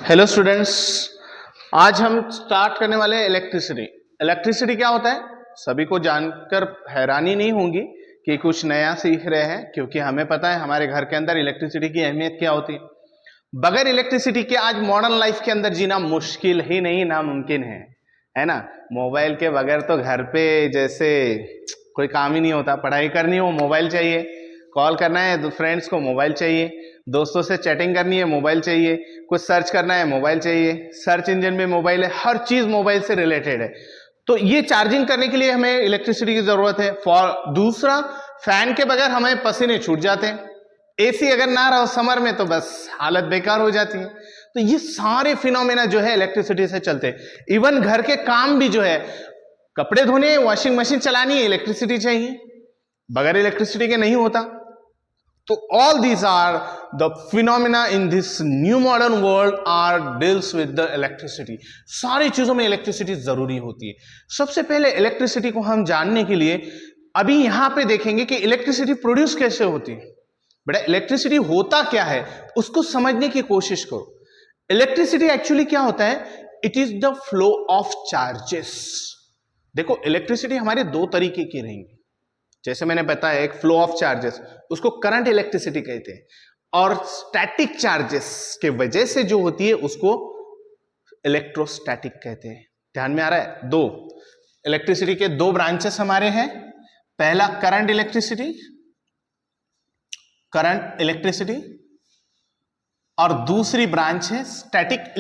Hello students, आज हम start करने वाले हैं इलेक्ट्रिसिटी। इलेक्ट्रिसिटी क्या होता है सभी को जानकर हैरानी नहीं होगी कि कुछ नया सीख रहे हैं, क्योंकि हमें पता है हमारे घर के अंदर इलेक्ट्रिसिटी की अहमियत क्या होती है। बगैर इलेक्ट्रिसिटी के आज मॉडर्न लाइफ के अंदर जीना मुश्किल ही नहीं नामुमकिन है ना। मोबाइल के बगैर तो घर पे जैसे कोई काम ही नहीं होता। पढ़ाई करनी हो मोबाइल चाहिए, कॉल करना है फ्रेंड्स को मोबाइल चाहिए, दोस्तों से चैटिंग करनी है मोबाइल चाहिए, कुछ सर्च करना है मोबाइल चाहिए, सर्च इंजन में मोबाइल है, हर चीज मोबाइल से रिलेटेड है। तो ये चार्जिंग करने के लिए हमें इलेक्ट्रिसिटी की जरूरत है। दूसरा, फैन के बगैर हमें पसीने छूट जाते हैं। एसी अगर ना रहो समर में तो बस हालत बेकार हो जाती है। तो ये सारे फिनोमेना जो है इलेक्ट्रिसिटी से चलते हैं। इवन घर के काम भी जो है, कपड़े धोने, वॉशिंग मशीन चलानी है, इलेक्ट्रिसिटी चाहिए, बगैर इलेक्ट्रिसिटी के नहीं होता। तो all these are the phenomena in this new modern world are deals with the electricity। सारी चीजों में इलेक्ट्रिसिटी जरूरी होती है। सबसे पहले इलेक्ट्रिसिटी को हम जानने के लिए अभी यहां पे देखेंगे कि इलेक्ट्रिसिटी प्रोड्यूस कैसे होती है। बेटा इलेक्ट्रिसिटी होता क्या है उसको समझने की कोशिश करो। इलेक्ट्रिसिटी एक्चुअली क्या होता है? It is the flow of charges. देखो इलेक्ट्रिसिटी हमारे दो तरीके की रहेंगी। जैसे मैंने बताया, एक फ्लो ऑफ चार्जेस उसको करंट इलेक्ट्रिसिटी कहते हैं, और स्टैटिक चार्जेस के वजह से जो होती है उसको इलेक्ट्रोस्टैटिक कहते हैं। ध्यान में आ रहा है? दो इलेक्ट्रिसिटी के दो ब्रांचेस हमारे हैं। पहला करंट इलेक्ट्रिसिटी और दूसरी ब्रांच है स्टैटिक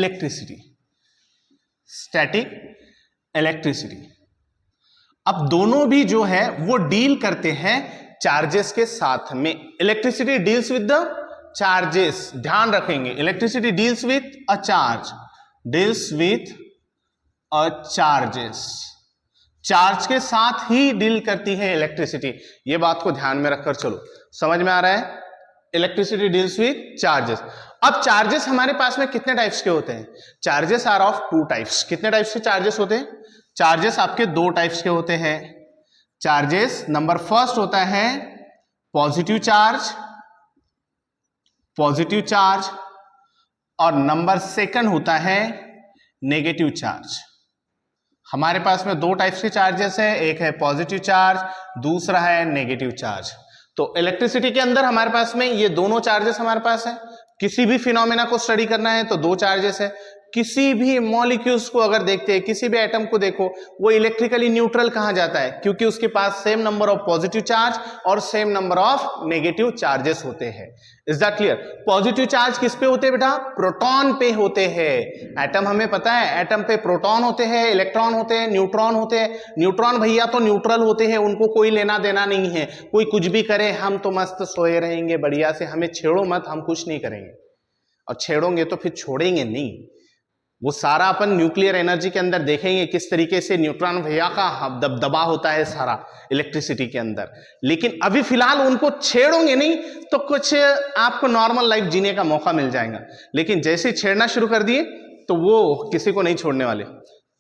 इलेक्ट्रिसिटी। अब दोनों भी जो है वो डील करते हैं चार्जेस के साथ में। Electricity deals with the charges, ध्यान रखेंगे, electricity deals with a charges, charge के साथ ही डील करती है इलेक्ट्रिसिटी। ये बात को ध्यान में रखकर चलो, समझ में आ रहा है? Electricity deals with charges. अब चार्जेस हमारे पास में कितने टाइप्स के होते हैं? Charges are of two types. कितने टाइप्स के चार्जेस होते हैं? चार्जेस आपके दो टाइप्स के होते हैं। चार्जेस नंबर फर्स्ट होता है पॉजिटिव चार्ज और नंबर सेकंड होता है नेगेटिव चार्ज। हमारे पास में दो टाइप्स के चार्जेस है, एक है पॉजिटिव चार्ज, दूसरा है नेगेटिव चार्ज। तो इलेक्ट्रिसिटी के अंदर हमारे पास में ये दोनों चार्जेस हमारे पास है। किसी भी फिनोमेना को स्टडी करना है तो दो चार्जेस है। किसी भी मॉलिक्यूल्स को अगर देखते हैं, किसी भी एटम को देखो, वो इलेक्ट्रिकली न्यूट्रल कहा जाता है क्योंकि उसके पास same number of positive charge और same number of negative charges होते हैं। Is that clear? Positive charge किस पे होते हैं बेटा? प्रोटॉन पे होते हैं। एटम हमें पता है, एटम पे प्रोटॉन होते हैं, इलेक्ट्रॉन होते हैं, न्यूट्रॉन होते हैं। न्यूट्रॉन भैया तो न्यूट्रल होते हैं, उनको कोई लेना देना नहीं है। कोई कुछ भी करे हम तो मस्त सोए रहेंगे बढ़िया से, हमें छेड़ो मत, हम कुछ नहीं करेंगे। और छेड़ोगे तो फिर छोड़ेंगे नहीं। वो सारा अपन न्यूक्लियर एनर्जी के अंदर देखेंगे किस तरीके से न्यूट्रॉन भैया का दबदबा होता है सारा इलेक्ट्रिसिटी के अंदर। लेकिन अभी फिलहाल उनको छेड़ोगे नहीं तो कुछ आपको नॉर्मल लाइफ जीने का मौका मिल जाएगा। लेकिन जैसे छेड़ना शुरू कर दिए तो वो किसी को नहीं छोड़ने वाले।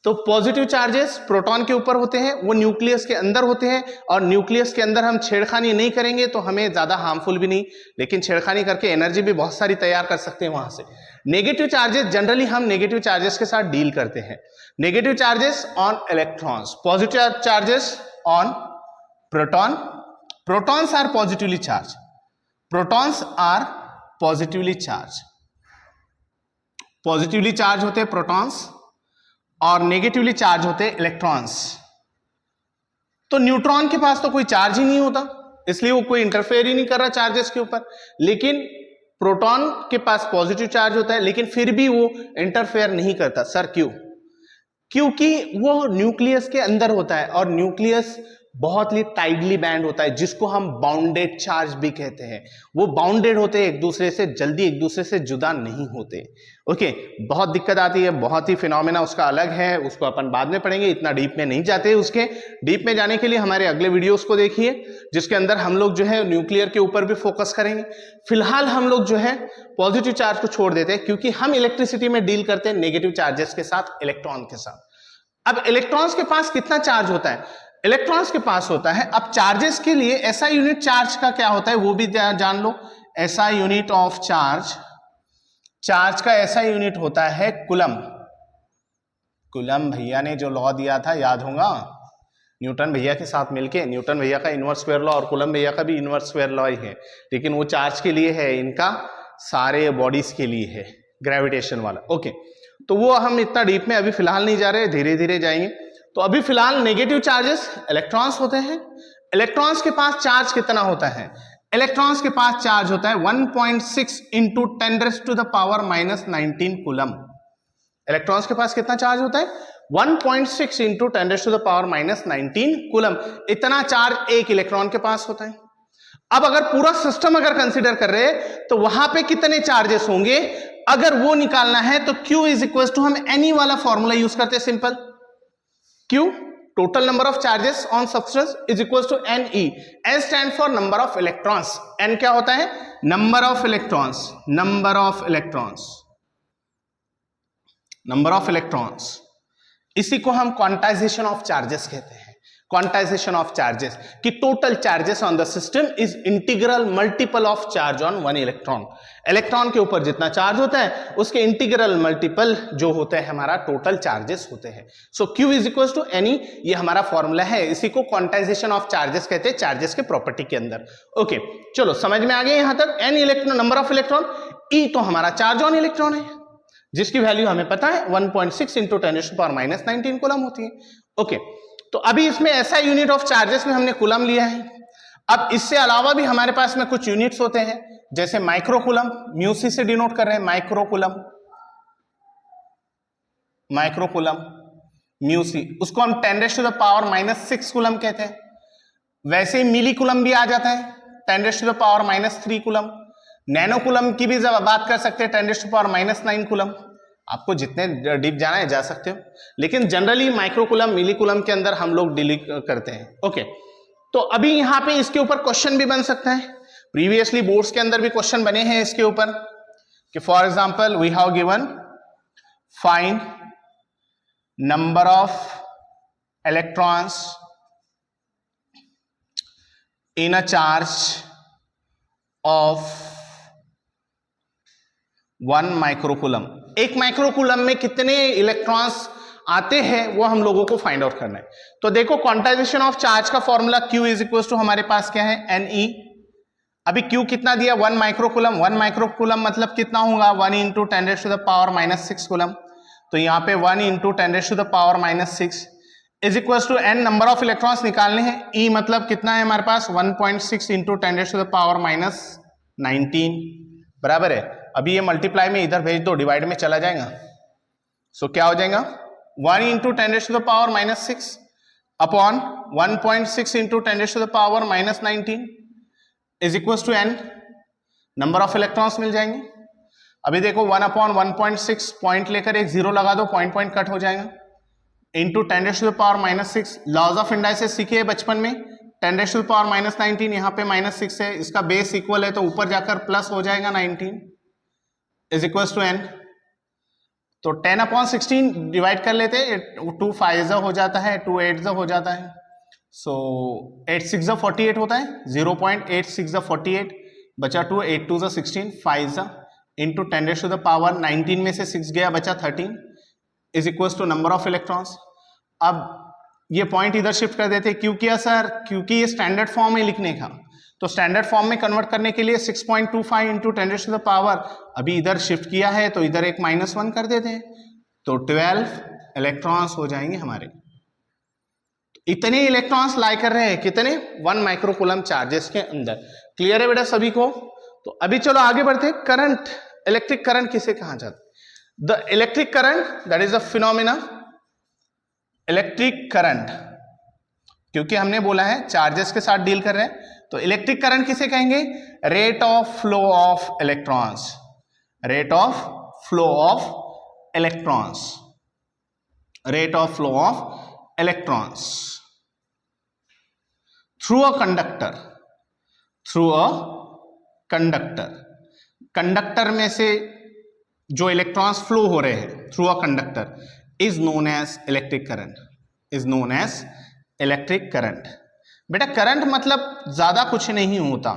तो पॉजिटिव चार्जेस प्रोटॉन के ऊपर होते हैं, वो न्यूक्लियस के अंदर होते हैं, और न्यूक्लियस के अंदर हम छेड़खानी नहीं करेंगे तो हमें ज्यादा हार्मफुल भी नहीं, लेकिन छेड़खानी करके एनर्जी भी बहुत सारी तैयार कर सकते हैं वहां से। नेगेटिव चार्जेस, जनरली हम नेगेटिव चार्जेस के साथ डील करते हैं। Negative charges on electrons, positive charges on proton. Protons are positively charge, positively charge होते हैं प्रोटॉन्स और नेगेटिवली चार्ज होते हैं इलेक्ट्रॉन्स। तो न्यूट्रॉन के पास तो कोई चार्ज ही नहीं होता, इसलिए वो कोई इंटरफेयर ही नहीं कर रहा चार्जेस के ऊपर। लेकिन प्रोटॉन के पास पॉजिटिव चार्ज होता है, लेकिन फिर भी वो इंटरफेयर नहीं करता। सर क्यों? क्योंकि वो न्यूक्लियस के अंदर होता है, और न्यूक्लियस बहुत ही टाइटली बैंड होता है, जिसको हम बाउंडेड चार्ज भी कहते हैं। वो बाउंडेड होते हैं एक दूसरे से, जल्दी एक दूसरे से जुदा नहीं होते। ओके, बहुत दिक्कत आती है, बहुत ही फिनोमेना उसका अलग है, उसको अपन बाद में पढ़ेंगे, इतना डीप में नहीं जाते। उसके डीप में जाने के लिए हमारे अगले वीडियोस को देखिए, जिसके अंदर हम लोग जो है न्यूक्लियर के ऊपर भी फोकस करेंगे। फिलहाल हम लोग जो है पॉजिटिव चार्ज को छोड़ देते हैं, क्योंकि हम इलेक्ट्रिसिटी में डील करते हैं नेगेटिव चार्जेस के साथ, इलेक्ट्रॉन के साथ। अब इलेक्ट्रॉन्स के पास कितना चार्ज होता है? इलेक्ट्रॉन्स के पास होता है, अब चार्जेस के लिए एसआई यूनिट चार्ज का क्या होता है वो भी जान लो। SI unit of charge charge का ऐसा यूनिट होता है कूलम। कूलम भैया ने जो लॉ दिया था याद होगा, न्यूटन भैया के साथ मिलके, न्यूटन भैया का इनवर्स स्क्वायर लॉ और कूलम भैया का भी इनवर्स स्क्वायर लॉ ही है, लेकिन वो चार्ज के लिए है, इनका सारे बॉडीज के लिए है, ग्रेविटेशन वाला। ओके, तो वो हम इतना डीप में अभी फिलहाल नहीं जा रहे, धीरे धीरे जाएंगे। तो अभी फिलहाल नेगेटिव चार्जेस इलेक्ट्रॉन्स होते हैं। इलेक्ट्रॉन्स के पास चार्ज कितना होता है? इलेक्ट्रॉन्स के पास चार्ज होता है 1.6 इंटू 10⁻⁻19 कूलम। इलेक्ट्रॉन्स के पास कितना चार्ज होता है? 1.6 इंटू 10⁻⁻19 कूलम। इतना चार्ज एक इलेक्ट्रॉन के पास होता है। अब अगर पूरा सिस्टम अगर कंसीडर कर रहे हैं तो वहां पे कितने चार्जेस होंगे, अगर वो निकालना है तो Q इज इक्वल टू, हम एनी वाला फॉर्मूला यूज करते हैं, simple. Q total number of charges on substance is equal to NE। N stand for number of electrons. N क्या होता है? Number of electrons, number of electrons, number of electrons. इसी को हम quantization of charges कहते हैं। Quantization of charges कि total charges on the system is integral multiple of charge on one electron. Electron के ऊपर जितना चार्ज होता है उसके इंटीग्रल मल्टीपल जो होते हैं हमारा टोटल चार्जेस होते हैं। So Q is equal to NE, ये हमारा फॉर्मूला है। इसी को क्वांटाइजेशन ऑफ चार्जेस कहते हैं, चार्जेस के प्रॉपर्टी के अंदर। ओके, चलो समझ में आ गया यहां तक। N electron, number of electron, E तो हमारा चार्ज ऑन इलेक्ट्रॉन है, जिसकी वैल्यू हमें पता है 1.6 इंटू 10⁻⁻19 कूलम होती है। ओके, तो अभी इसमें ऐसा यूनिट ऑफ चार्जेस में हमने कूलम लिया है। अब इससे अलावा भी हमारे पास में कुछ यूनिट्स होते हैं, जैसे माइक्रोकूलम, म्यूसी से डिनोट कर रहे हैं माइक्रोकूलम, माइक्रोकूलम म्यूसी, उसको हम 10⁻⁻6 कूलम कहते हैं। वैसे ही मिलीकूलम भी आ जाता है 10⁻⁻3 कूलम। नैनोकूलम की भी जब बात कर सकते हैं 10⁻⁹ कूलम। आपको जितने डीप जाना है जा सकते हो, लेकिन जनरली माइक्रोकूलम, मिलीकूलम के अंदर हम लोग डील करते हैं। ओके, तो अभी यहां पे इसके ऊपर क्वेश्चन भी बन सकता है। प्रीवियसली बोर्ड्स के अंदर भी क्वेश्चन बने हैं इसके ऊपर कि for example we have given find number of electrons in a charge of 1 microcoulomb. एक माइक्रोकूलम में कितने इलेक्ट्रॉन्स आते हैं वो हम लोगों को फाइंड आउट करना है। तो देखो क्वांटाइजेशन ऑफ चार्ज का formula Q is equal to हमारे पास क्या है? NE। अभी Q कितना दिया? 1 माइक्रोकूलम। 1 माइक्रोकूलम मतलब कितना होगा? 1 इंटू 10⁻⁻6 कूलम। तो यहाँ पे 1 into 10⁻⁻6 is equal to N, number of electrons निकालने हैं। E मतलब कितना है हमारे पास? 1.6 इंटू 10⁻⁻19 बराबर है। अभी ये मल्टीप्लाई में इधर भेज दो, डिवाइड में चला जाएगा। सो क्या हो जाएगा? 1 into 10⁻⁻6 upon 1.6 into 10⁻⁻19 is equal to N, number of electrons मिल जाएंगे। अभी देखो 1 अपॉन 1.6, पॉइंट लेकर एक जीरो लगा दो, पॉइंट पॉइंट कट हो जाएगा, इंटू 10⁻⁻6। लॉज ऑफ इंडाइसेस सीखे बचपन में, 10⁻⁻19 यहाँ पे -6 है, इसका बेस इक्वल है तो ऊपर जाकर प्लस हो जाएगा 19 इज इक्वल टू N। तो 10/16 डिवाइड कर लेते हैं, 2 5 हो जाता है, 2 8 हो जाता है। सो 8 6 48 होता है, 0.86 48 बचा 2, 8 2 16, 5 इंटू 10⁻19 में से 6 गया, बचा 13 is equal to number of electrons. अब ये पॉइंट इधर शिफ्ट कर देते। क्यों किया सर? क्योंकि ये स्टैंडर्ड फॉर्म है लिखने का, तो स्टैंडर्ड फॉर्म में कन्वर्ट करने के लिए 6.25 इंटू 10⁻, अभी इधर शिफ्ट किया है तो इधर एक -1 कर देते हैं, तो 12 इलेक्ट्रॉन्स हो जाएंगे हमारे। इतने इलेक्ट्रॉन्स लाई कर रहे हैं कितने? 1 माइक्रोकूलम चार्जेस के अंदर। क्लियर है बेटा सभी को? तो अभी चलो आगे बढ़ते। करंट, इलेक्ट्रिक करंट किसे कहा जाता है? The electric current that is a phenomena, electric current, क्योंकि हमने बोला है चार्जेस के साथ डील कर रहे हैं, तो इलेक्ट्रिक करंट किसे कहेंगे? Rate of flow of electrons, rate of flow of electrons, rate of flow of electrons through a conductor, through a conductor. Conductor में से जो इलेक्ट्रॉन्स फ्लो हो रहे हैं through a conductor is known as electric current, is known as electric current. बेटा current मतलब ज्यादा कुछ नहीं होता,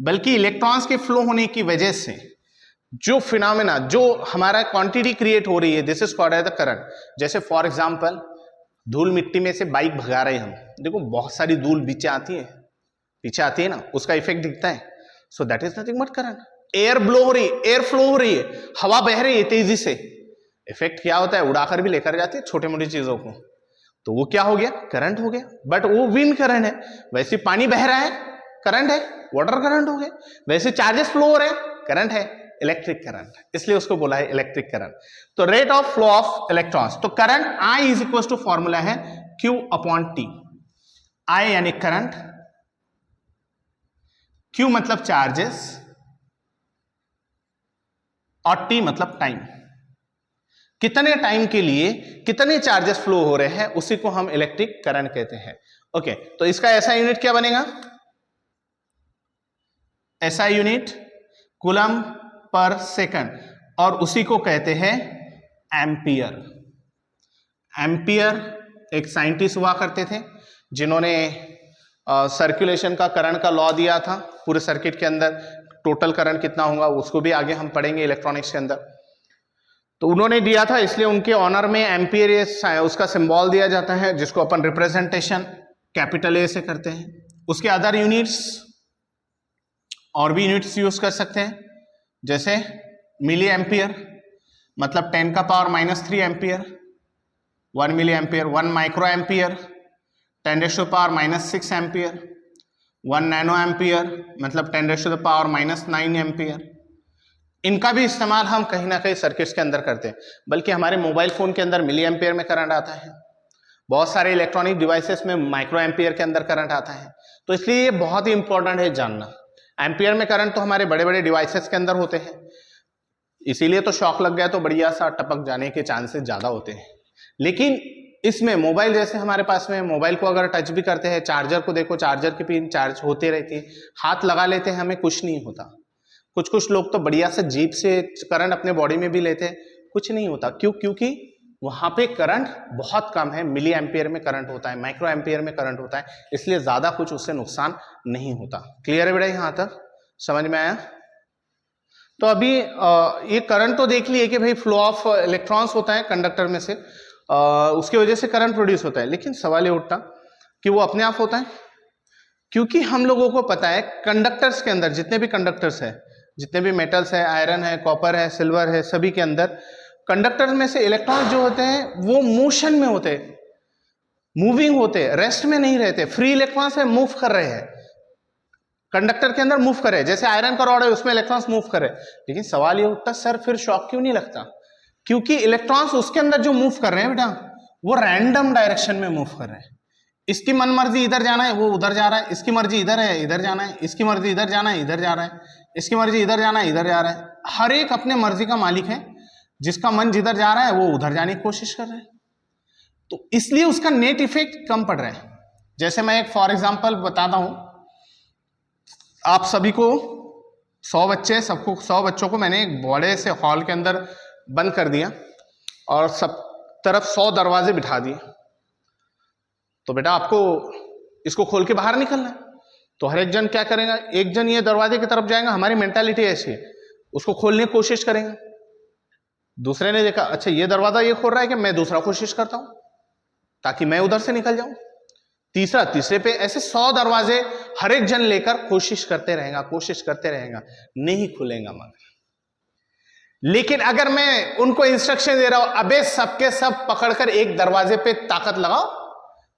बल्कि इलेक्ट्रॉन्स के फ्लो होने की वजह से जो फिनोमेना, जो हमारा क्वांटिटी क्रिएट हो रही है, this is called as the current. जैसे फॉर एग्जांपल धूल मिट्टी में से बाइक भगा रहे हैं हम, देखो बहुत सारी धूल पीछे आती है ना, उसका इफेक्ट दिखता है। So that is nothing but current. Air blow हो रही है, एयर फ्लो हो रही है, हवा बह रही है तेजी से, इफेक्ट क्या होता है, उड़ाकर भी लेकर जाती है छोटे मोटी चीजों को, तो वो क्या हो गया, करंट हो गया। बट वो विंड करंट है। वैसे पानी बह रहा है, करंट है, वाटर करंट हो गया। वैसे चार्जेस फ्लो हो रहे हैं, करंट है, इलेक्ट्रिक करंट, इसलिए उसको बोला है इलेक्ट्रिक करंट। तो rate of flow of electrons, तो current I is equal to formula है Q अपॉन टी। आई यानी करंट, Q मतलब चार्जेस, और T मतलब टाइम। कितने टाइम के लिए कितने चार्जेस फ्लो हो रहे हैं, उसी को हम इलेक्ट्रिक करंट कहते हैं। ओके, तो इसका ऐसा यूनिट क्या बनेगा, ऐसा यूनिट कूलम पर सेकंड, और उसी को कहते हैं एम्पियर। एम्पियर एक साइंटिस्ट हुआ करते थे जिन्होंने सर्कुलेशन का करंट का लॉ दिया था, पूरे सर्किट के अंदर टोटल करंट कितना होगा उसको भी आगे हम पढ़ेंगे इलेक्ट्रॉनिक्स के अंदर। तो उन्होंने दिया था, इसलिए उनके ऑनर में एम्पियर उसका सिंबल दिया जाता है, जिसको अपन रिप्रेजेंटेशन कैपिटल ए से करते हैं। उसके अदर यूनिट्स और भी यूनिट्स यूज कर सकते हैं, जैसे मिली एम्पियर मतलब 10 का power -3 ampere, 1 milli ampere, 1 micro ampere 10⁻⁻6 ampere, 1 nano ampere मतलब 10⁻⁻9 एम्पियर। इनका भी इस्तेमाल हम कहीं ना कहीं सर्किट्स के अंदर करते हैं, बल्कि हमारे मोबाइल फोन के अंदर मिली एम्पियर में करंट आता है, बहुत सारे इलेक्ट्रॉनिक डिवाइसेस में माइक्रो एम्पियर के अंदर करंट आता है। तो इसलिए ये बहुत ही इंपॉर्टेंट है जानना। एम्पियर में करंट तो हमारे बड़े बड़े डिवाइसेस के अंदर होते हैं, इसीलिए तो शॉक लग गया तो बढ़िया सा टपक जाने के चांसेस ज्यादा होते हैं। लेकिन इसमें मोबाइल जैसे हमारे पास में, मोबाइल को अगर टच भी करते हैं, चार्जर को देखो, चार्जर की पिन चार्ज होते रहती है, हाथ लगा लेते हैं, हमें कुछ नहीं होता। कुछ लोग तो बढ़िया से जीप से करंट अपने बॉडी में भी लेते हैं, कुछ नहीं होता। क्यों? क्योंकि वहां पे करंट बहुत कम है, मिली एम्पियर में करंट होता है, माइक्रो एम्पियर में करंट होता है, इसलिए ज्यादा कुछ उससे नुकसान नहीं होता। क्लियर है बेटा, यहां तक समझ में आया? तो अभी ये करंट तो देख लिए कि भाई फ्लो ऑफ इलेक्ट्रॉन्स होता है कंडक्टर में से, उसकी वजह से करंट प्रोड्यूस होता है। लेकिन सवाल ये उठता कि वो अपने आप होता है, क्योंकि हम लोगों को पता है कंडक्टर्स के अंदर जितने भी कंडक्टर्स है, जितने भी मेटल्स है, आयरन है, कॉपर है, सिल्वर है, सभी के अंदर कंडक्टर्स में से इलेक्ट्रॉन्स जो होते हैं वो मोशन में होते हैं, मूविंग होते हैं, रेस्ट में नहीं रहते, फ्री इलेक्ट्रॉन्स है, मूव कर रहे हैं, कंडक्टर के अंदर मूव कर रहे हैं। जैसे आयरन का रॉड है उसमें इलेक्ट्रॉन्स मूव कर रहे हैं। लेकिन सवाल ये उठता, सर फिर शॉक क्यों नहीं लगता? क्योंकि इलेक्ट्रॉन्स उसके अंदर जो मूव कर रहे हैं बेटा, वो रैंडम डायरेक्शन में मूव कर रहे हैं। इसकी मन मर्जी इधर जाना है वो उधर जा रहा है, इसकी मर्जी इधर है इधर जाना है, इसकी मर्जी इधर जाना है इधर जा रहा है, इसकी मर्जी इधर जाना है इधर जा रहा है। हर एक अपने मर्जी का मालिक है, जिसका मन जिधर जा रहा है वो उधर जाने की कोशिश कर रहे हैं। तो इसलिए उसका नेट इफेक्ट कम पड़ रहा है। जैसे मैं एक फॉर एग्जाम्पल बताता हूं, आप सभी को 100 बच्चे, सबको 100 बच्चों को मैंने एक बड़े से हॉल के अंदर बंद कर दिया और सब तरफ 100 दरवाजे बिठा दिए। तो बेटा आपको इसको खोल के बाहर निकलना है, तो हर एक जन क्या करेगा, एक जन ये दरवाजे की तरफ जाएगा, हमारी मेंटालिटी ऐसी है, उसको खोलने की कोशिश करेंगे। दूसरे ने देखा अच्छा ये दरवाजा ये खोल रहा है कि मैं दूसरा कोशिश करता हूं ताकि मैं उधर से निकल जाऊं, तीसरा तीसरे पे, ऐसे 100 दरवाजे हर एक जन लेकर कोशिश करते रहेगा, नहीं खुलेगा मगर। लेकिन अगर मैं उनको इंस्ट्रक्शन दे रहा हूं, अबे सबके सब पकड़कर एक दरवाजे पे ताकत लगाओ,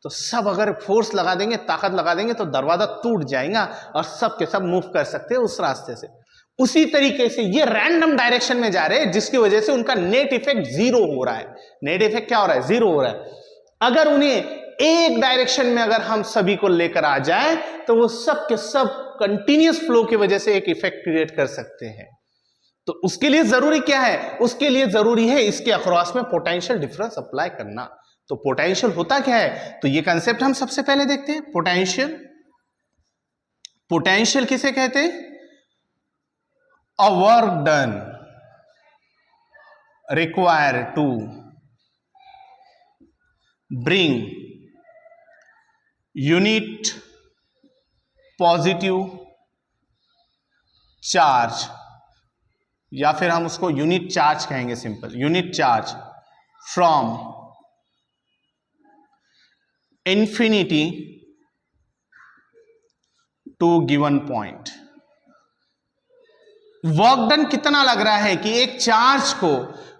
तो सब अगर फोर्स लगा देंगे, ताकत लगा देंगे, तो दरवाजा टूट जाएगा और सब के सब मूव कर सकते हैं उस रास्ते से। उसी तरीके से ये रैंडम डायरेक्शन में जा रहे हैं, जिसकी वजह से उनका नेट इफेक्ट जीरो हो रहा है। नेट इफेक्ट क्या हो रहा है? जीरो हो रहा है। अगर उन्हें एक डायरेक्शन में अगर हम सभी को लेकर आ जाए, तो वो सब के सब कंटिन्यूस फ्लो की वजह से एक इफेक्ट क्रिएट कर सकते हैं। तो उसके लिए जरूरी क्या है? उसके लिए जरूरी है इसके अक्रॉस में पोटेंशियल डिफरेंस अप्लाई करना। तो पोटेंशियल होता क्या है? तो ये कंसेप्ट हम सबसे पहले देखते हैं। पोटेंशियल, पोटेंशियल किसे कहते हैं? A work done require to bring unit positive charge या फिर हम उसको यूनिट चार्ज कहेंगे, simple unit charge from infinity to given point. Work done कितना लग रहा है कि एक चार्ज को,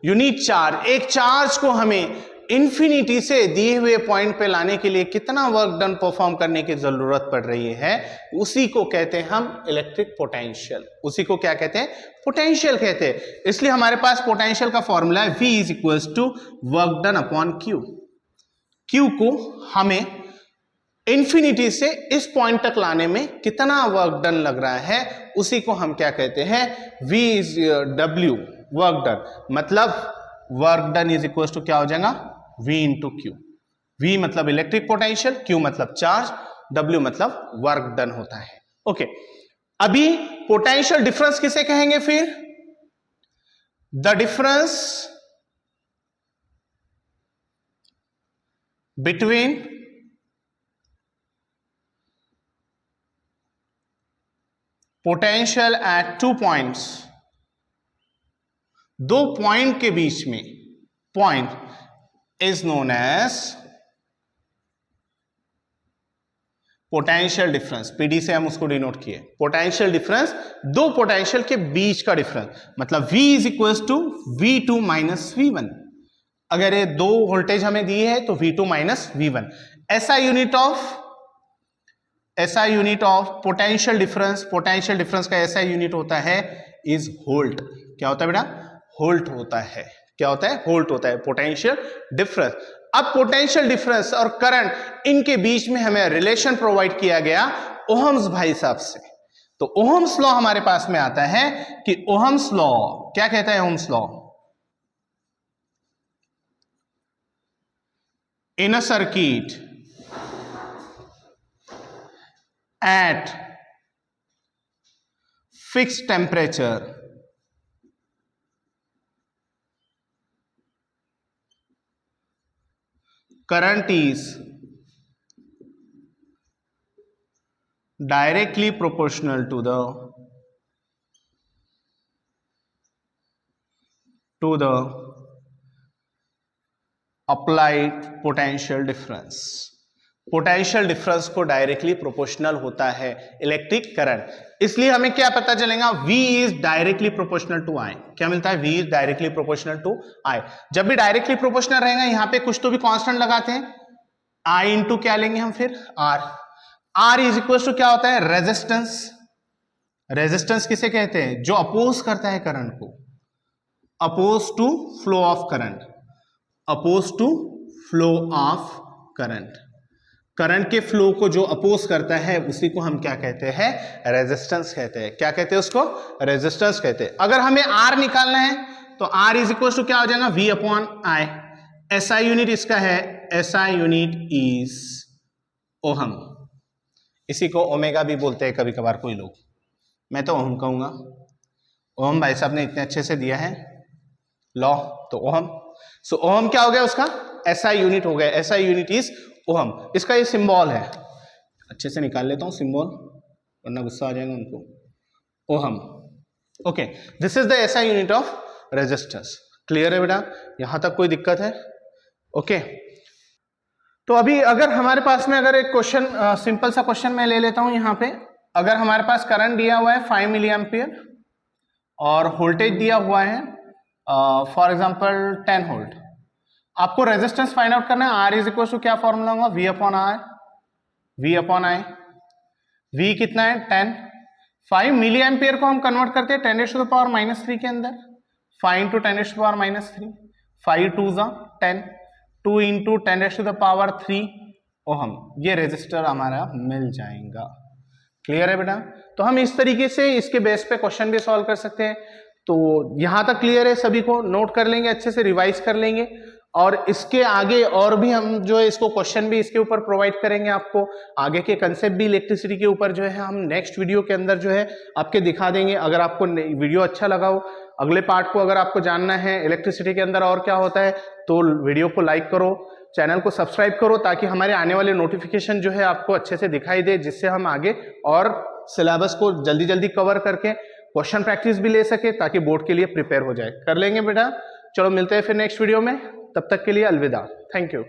यूनिट चार्ज, एक चार्ज को हमें इंफिनिटी से दिए हुए पॉइंट पे लाने के लिए कितना वर्क डन परफॉर्म करने की जरूरत पड़ रही है, उसी को कहते हैं हम इलेक्ट्रिक पोटेंशियल। उसी को क्या कहते हैं? पोटेंशियल कहते हैं। इसलिए हमारे पास पोटेंशियल का फॉर्मूला है V is equals to work done upon Q। Q को हमें इंफिनिटी से इस पॉइंट तक लाने में कितना वर्क डन लग रहा है, उसी को हम क्या कहते हैं? V is W work done, मतलब work done is equal to क्या हो जाएगा? V into Q। V मतलब इलेक्ट्रिक पोटेंशियल, Q मतलब चार्ज, W मतलब वर्क डन होता है। ओके, अभी पोटेंशियल डिफरेंस किसे कहेंगे फिर? The difference between potential at two points, दो पॉइंट के बीच में, point is known as potential difference. PD से हम उसको डिनोट किए, पोटेंशियल डिफरेंस, दो पोटेंशियल के बीच का डिफरेंस, मतलब V is equal to V2 minus V1। अगर ये दो वोल्टेज हमें दी है तो V2 माइनस V1। ऐसा unit of potential difference, potential difference का ऐसा यूनिट होता है इज वोल्ट। क्या होता है बेटा? वोल्ट होता है। क्या होता है? वोल्ट होता है पोटेंशियल डिफरेंस। अब पोटेंशियल डिफरेंस और करंट, इनके बीच में हमें रिलेशन प्रोवाइड किया गया ओहम्स भाई साहब से। तो ओहम्स लॉ हमारे पास में आता है कि ओहम्स लॉ क्या कहता है? Ohm's law, in a circuit at fixed temperature current is directly proportional to the applied potential difference। Potential difference को डायरेक्टली प्रोपोर्शनल होता है इलेक्ट्रिक करंट। इसलिए हमें क्या पता चलेगा? V is directly proportional to I। क्या मिलता है? V is directly proportional to I। जब भी डायरेक्टली प्रोपोर्शनल रहेगा, यहां पे कुछ तो भी कांस्टेंट लगाते हैं, I इंटू क्या लेंगे हम फिर? R। R is equal to क्या होता है? रेजिस्टेंस। रेजिस्टेंस किसे कहते हैं? जो अपोज करता है करंट को, oppose to flow of current, oppose to flow of current. Current के फ्लो को जो अपोज करता है उसी को हम क्या कहते हैं? रेजिस्टेंस कहते हैं। क्या कहते हैं उसको? रेजिस्टेंस कहते हैं। अगर हमें R निकालना है तो R इज इक्वल टू क्या हो जाएगा? V upon I। SI unit इसका है, SI यूनिट इज ओहम। इसी को ओमेगा भी बोलते हैं कभी कभार कोई लोग, मैं तो ओहम कहूंगा। ओहम भाई साहब ने इतने अच्छे से दिया है लॉ, तो ओहम। सो ओहम क्या हो गया? उसका SI यूनिट हो गया। SI unit is ohm. इसका ये सिंबल है, अच्छे से निकाल लेता हूं सिंबल, वरना गुस्सा आ जाएगा उनको। Ohm. Okay, this is the SI unit of resistance. Clear है बेटा? यहां तक कोई दिक्कत है? ओके, तो अभी अगर हमारे पास में अगर एक क्वेश्चन, सिंपल सा क्वेश्चन मैं ले लेता हूं यहां पे। अगर हमारे पास करंट दिया हुआ है 5 मिली एम्पियर और वोल्टेज दिया हुआ है फॉर एग्जांपल 10 वोल्ट, आपको रेजिस्टेंस फाइंड आउट करना है। R इज इक्वल टू क्या फॉर्मूला होगा? V upon R, V upon I। V कितना है? 10। 5 मिली एम्पियर को हम कन्वर्ट करते हैं 10⁻³ के अंदर, 5 इंटू 10⁻³ 5 2 जा 10, 2 इंटू 10⁻³ ओहम। ये रेजिस्टर हमारा मिल जाएगा। क्लियर है बेटा? तो हम इस तरीके से इसके बेस पे क्वेश्चन भी सॉल्व कर सकते हैं। तो यहां तक क्लियर है सभी को? नोट कर लेंगे, अच्छे से रिवाइज कर लेंगे, और इसके आगे और भी हम जो है इसको क्वेश्चन भी इसके ऊपर प्रोवाइड करेंगे आपको। आगे के कंसेप्ट भी इलेक्ट्रिसिटी के ऊपर जो है हम नेक्स्ट वीडियो के अंदर जो है आपके दिखा देंगे। अगर आपको वीडियो अच्छा लगा हो, अगले पार्ट को अगर आपको जानना है इलेक्ट्रिसिटी के अंदर और क्या होता है, तो वीडियो को लाइक करो, चैनल को सब्सक्राइब करो, ताकि हमारे आने वाले नोटिफिकेशन जो है आपको अच्छे से दिखाई दे, जिससे हम आगे और सिलेबस को जल्दी जल्दी कवर करके क्वेश्चन प्रैक्टिस भी ले सके ताकि बोर्ड के लिए प्रिपेयर हो जाए। कर लेंगे बेटा। चलो मिलते हैं फिर नेक्स्ट वीडियो में, तब तक के लिए अलविदा। Thank you.